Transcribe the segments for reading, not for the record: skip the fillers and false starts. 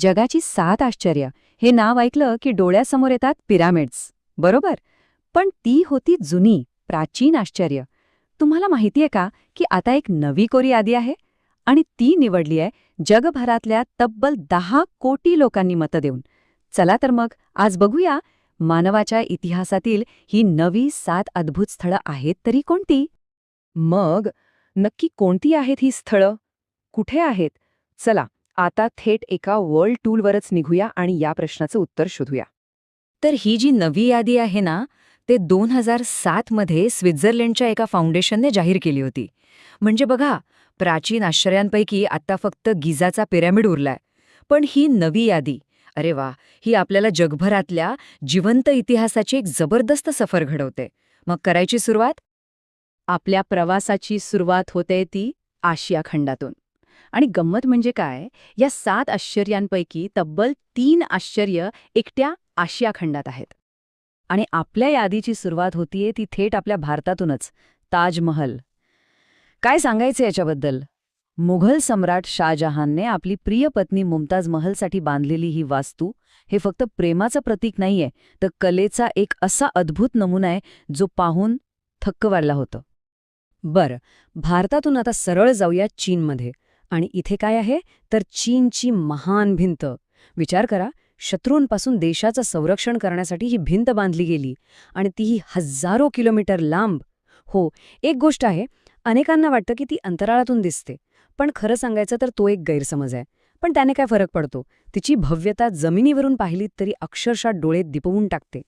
जगाची 7 आश्चर्य हे नाव ऐकलं की डोळ्यासमोर येतात पिरामिड्स, बरोबर? पण ती होती जुनी, प्राचीन आश्चर्य. तुम्हाला माहितीये का की आता एक नवी कोरी यादी आहे? आणि ती निवडली आहे जगभरातल्या तब्बल 10 कोटी लोकांनी मतं देऊन. चला तर मग आज बघूया मानवाच्या इतिहासातील ही नवी 7 अद्भुत स्थळं आहेत तरी कोणती? मग नक्की कोणती आहेत ही स्थळं? कुठे आहेत? चला आता थेट एका वर्ल्ड टूरवरच निघूया आणि या प्रश्नाचं उत्तर शोधूया. तर ही जी नवी यादी आहे ना, ते 2007 मध्ये स्वित्झर्लंडच्या एका फाउंडेशनने जाहीर केली होती. म्हणजे बघा, प्राचीन आश्चर्यांपैकी आता फक्त गिझाचा पिरॅमिड उरलाय. पण ही नवी यादी, अरे वा, ही आपल्याला जगभरातल्या जिवंत इतिहासाची एक जबरदस्त सफर घडवते. मग करायची सुरुवात? आपल्या प्रवासाची सुरुवात होते ती आशिया खंडातून. आणि गंमत म्हणजे काय, या 7 आश्चर्यांपैकी तब्बल 3 आश्चर्य एकट्या आशिया खंडात आहेत. आणि आपल्या यादीची सुरुवात होतीये ती थेट आपल्या भारतातूनच, ताजमहल. काय सांगायचं याच्याबद्दल? मुघल सम्राट शाहजहानने आपली प्रिय पत्नी मुमताज महलसाठी बांधलेली ही वास्तू हे फक्त प्रेमाचं प्रतीक नाहीये, तर कलेचा एक असा अद्भुत नमुना आहे जो पाहून थक्क व्हायला होतं. बरं, भारतातून आता सरळ जाऊया चीनमध्ये. आणि इथे काय आहे तर चीनची महान भिंत. विचार करा, शत्रूंपासून देशाचं संरक्षण करण्यासाठी ही भिंत बांधली गेली आणि तीही हजारो किलोमीटर लांब. हो, एक गोष्ट आहे, अनेकांना वाटतं की ती अंतराळातून दिसते, पण खरं सांगायचं तर तो एक गैरसमज आहे. पण त्याने काय फरक पडतो? तिची भव्यता जमिनीवरून पाहिलीत तरी अक्षरशः डोळे दिपवून टाकते.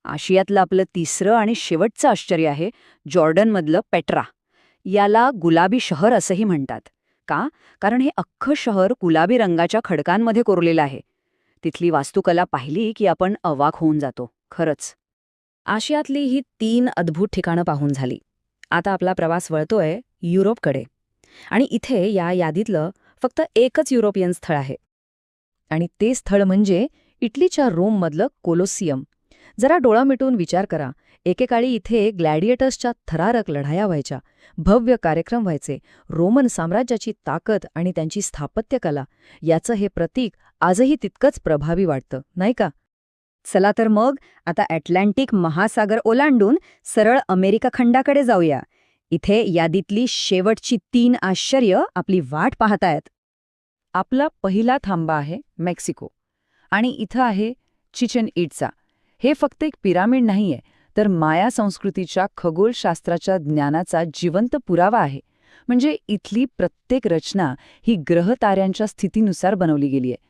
आशियातलं आपलं तिसरं आणि शेवटचं आश्चर्य आहे जॉर्डनमधलं पेट्रा. याला गुलाबी शहर असंही म्हणतात. का? कारण हे अख्खं शहर गुलाबी रंगाच्या खडकांमध्ये कोरलेलं आहे. तिथली वास्तुकला पाहिली की आपण अवाक होऊन जातो, खरंच. आशियातली ही 3 अद्भुत ठिकाणं पाहून झाली. आता आपला प्रवास वळतोय युरोपकडे. आणि इथे या यादीतलं फक्त एकच युरोपियन स्थळ आहे. आणि ते स्थळ म्हणजे इटलीच्या रोममधलं कोलोसियम. जरा डोळा मिटून विचार करा, एकेकाळी इथे ग्लॅडिएटर्सच्या थरारक लढाया व्हायच्या, भव्य कार्यक्रम व्हायचे. रोमन साम्राज्याची ताकद आणि त्यांची स्थापत्यकला याचं हे प्रतीक आजही तितकंच प्रभावी वाटतं, नाही का? चला तर मग आता अटलांटिक महासागर ओलांडून सरळ अमेरिका खंडाकडे जाऊया. इथे यादीतली शेवटची 3 आश्चर्य आपली वाट पाहतायत. आपला पहिला थांबा आहे मेक्सिको. आणि इथं आहे चिचन इट्जा. हे फक्त एक पिरामिड नाहीये, तर माया संस्कृतीच्या खगोलशास्त्राच्या ज्ञानाचा जिवंत पुरावा आहे. म्हणजे इथली प्रत्येक रचना ही ग्रहताऱ्यांच्या स्थितीनुसार बनवली गेली आहे.